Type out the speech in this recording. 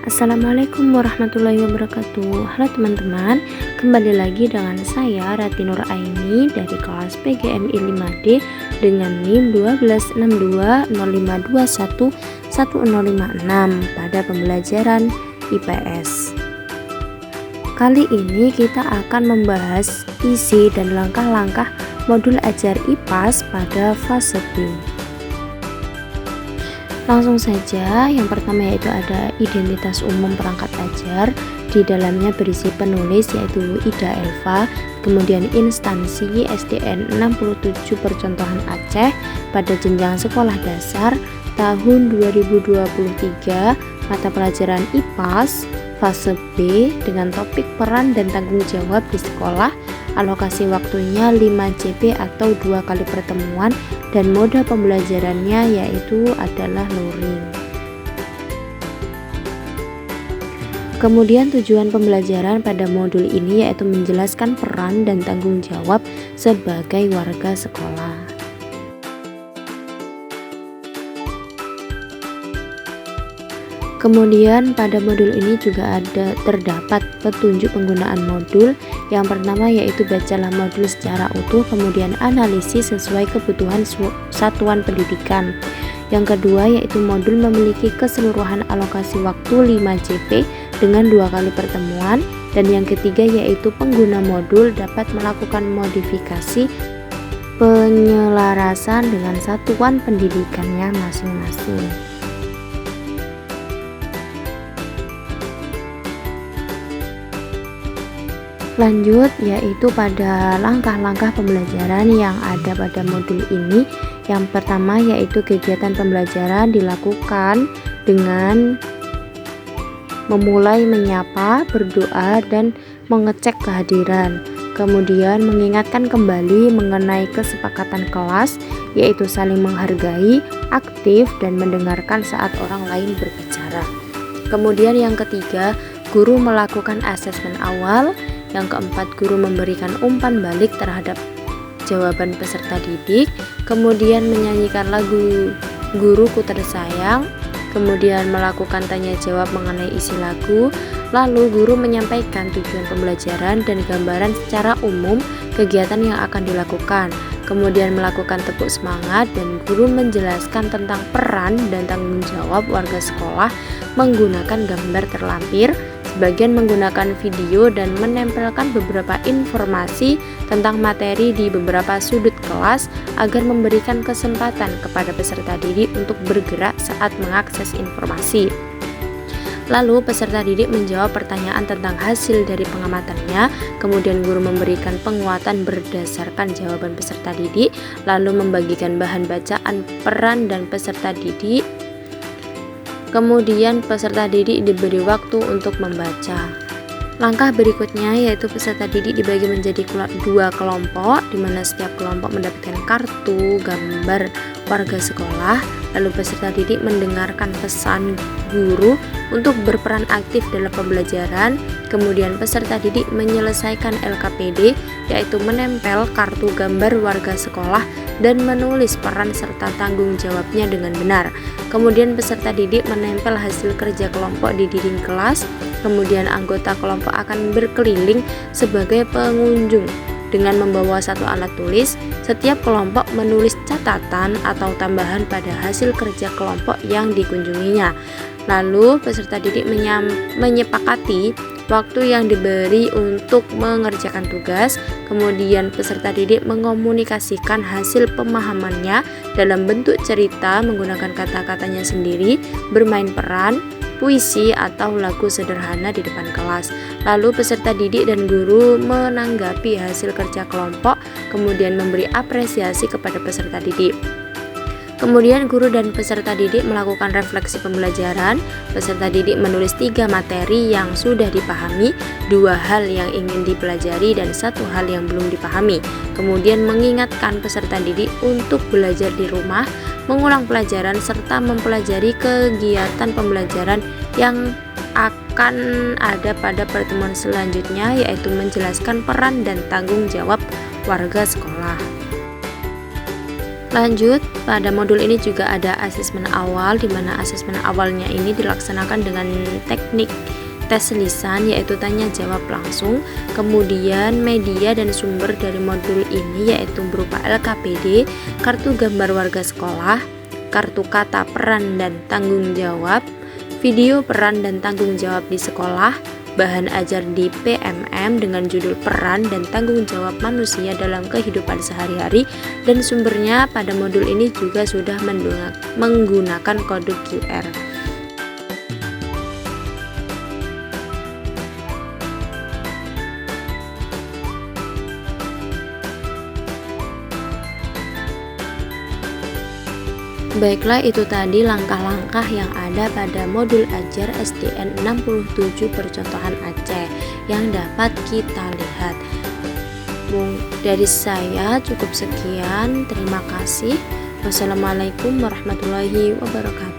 Assalamualaikum warahmatullahi wabarakatuh. Halo teman-teman, kembali lagi dengan saya Rati Nur Aini dari kelas PGMI 5D dengan NIM 126205211056 pada pembelajaran IPS. Kali ini kita akan membahas isi dan langkah-langkah modul ajar IPAS pada fase B. Langsung saja, yang pertama yaitu ada identitas umum perangkat ajar. Di dalamnya berisi penulis yaitu Ida Elva, kemudian instansi SDN 67 Percontohan Aceh pada jenjang sekolah dasar tahun 2023, mata pelajaran IPAS fase B dengan topik peran dan tanggung jawab di sekolah, alokasi waktunya 5 CP atau 2 kali pertemuan, dan moda pembelajarannya yaitu adalah luring. Kemudian tujuan pembelajaran pada modul ini yaitu menjelaskan peran dan tanggung jawab sebagai warga sekolah. Kemudian pada modul ini juga terdapat petunjuk penggunaan modul. Yang pertama yaitu bacalah modul secara utuh, kemudian analisis sesuai kebutuhan satuan pendidikan. Yang kedua yaitu modul memiliki keseluruhan alokasi waktu 5 CP dengan 2 kali pertemuan. Dan yang ketiga yaitu pengguna modul dapat melakukan modifikasi penyelarasan dengan satuan pendidikannya masing-masing. Lanjut yaitu pada langkah-langkah pembelajaran yang ada pada modul ini. Yang pertama yaitu kegiatan pembelajaran dilakukan dengan memulai menyapa, berdoa, dan mengecek kehadiran. Kemudian mengingatkan kembali mengenai kesepakatan kelas yaitu saling menghargai, aktif, dan mendengarkan saat orang lain berbicara. Kemudian yang ketiga, guru melakukan asesmen awal. Yang keempat, guru memberikan umpan balik terhadap jawaban peserta didik, kemudian menyanyikan lagu Guruku Tersayang, kemudian melakukan tanya jawab mengenai isi lagu, lalu guru menyampaikan tujuan pembelajaran dan gambaran secara umum kegiatan yang akan dilakukan, kemudian melakukan tepuk semangat, dan guru menjelaskan tentang peran dan tanggung jawab warga sekolah menggunakan gambar terlampir, sebagian menggunakan video, dan menempelkan beberapa informasi tentang materi di beberapa sudut kelas agar memberikan kesempatan kepada peserta didik untuk bergerak saat mengakses informasi. Lalu peserta didik menjawab pertanyaan tentang hasil dari pengamatannya, kemudian guru memberikan penguatan berdasarkan jawaban peserta didik, lalu membagikan bahan bacaan peran dan peserta didik. Kemudian peserta didik diberi waktu untuk membaca. Langkah berikutnya yaitu peserta didik dibagi menjadi 2 kelompok, di mana setiap kelompok mendapatkan kartu gambar warga sekolah. Lalu peserta didik mendengarkan pesan guru untuk berperan aktif dalam pembelajaran. Kemudian peserta didik menyelesaikan LKPD yaitu menempel kartu gambar warga sekolah dan menulis peran serta tanggung jawabnya dengan benar. Kemudian peserta didik menempel hasil kerja kelompok di dinding kelas. Kemudian anggota kelompok akan berkeliling sebagai pengunjung dengan membawa satu alat tulis. Setiap kelompok menulis catatan atau tambahan pada hasil kerja kelompok yang dikunjunginya. Lalu peserta didik menyepakati waktu yang diberi untuk mengerjakan tugas. Kemudian peserta didik mengomunikasikan hasil pemahamannya dalam bentuk cerita menggunakan kata-katanya sendiri, bermain peran, puisi, atau lagu sederhana di depan kelas. Lalu peserta didik dan guru menanggapi hasil kerja kelompok, kemudian memberi apresiasi kepada peserta didik. Kemudian guru dan peserta didik melakukan refleksi pembelajaran. Peserta didik menulis 3 materi yang sudah dipahami, 2 hal yang ingin dipelajari, dan 1 hal yang belum dipahami. Kemudian mengingatkan peserta didik untuk belajar di rumah, mengulang pelajaran, serta mempelajari kegiatan pembelajaran yang akan ada pada pertemuan selanjutnya, yaitu menjelaskan peran dan tanggung jawab warga sekolah. Lanjut, pada modul ini juga ada asesmen awal, di mana asesmen awalnya ini dilaksanakan dengan teknik tes lisan, yaitu tanya jawab langsung. Kemudian media dan sumber dari modul ini yaitu berupa LKPD, kartu gambar warga sekolah, kartu kata peran dan tanggung jawab, video peran dan tanggung jawab di sekolah, bahan ajar di PMM dengan judul peran dan tanggung jawab manusia dalam kehidupan sehari-hari, dan sumbernya pada modul ini juga sudah menggunakan kode QR. Baiklah, itu tadi langkah-langkah yang ada pada modul ajar SDN 67 percontohan Aceh yang dapat kita lihat. Dari saya cukup sekian, terima kasih. Wassalamualaikum warahmatullahi wabarakatuh.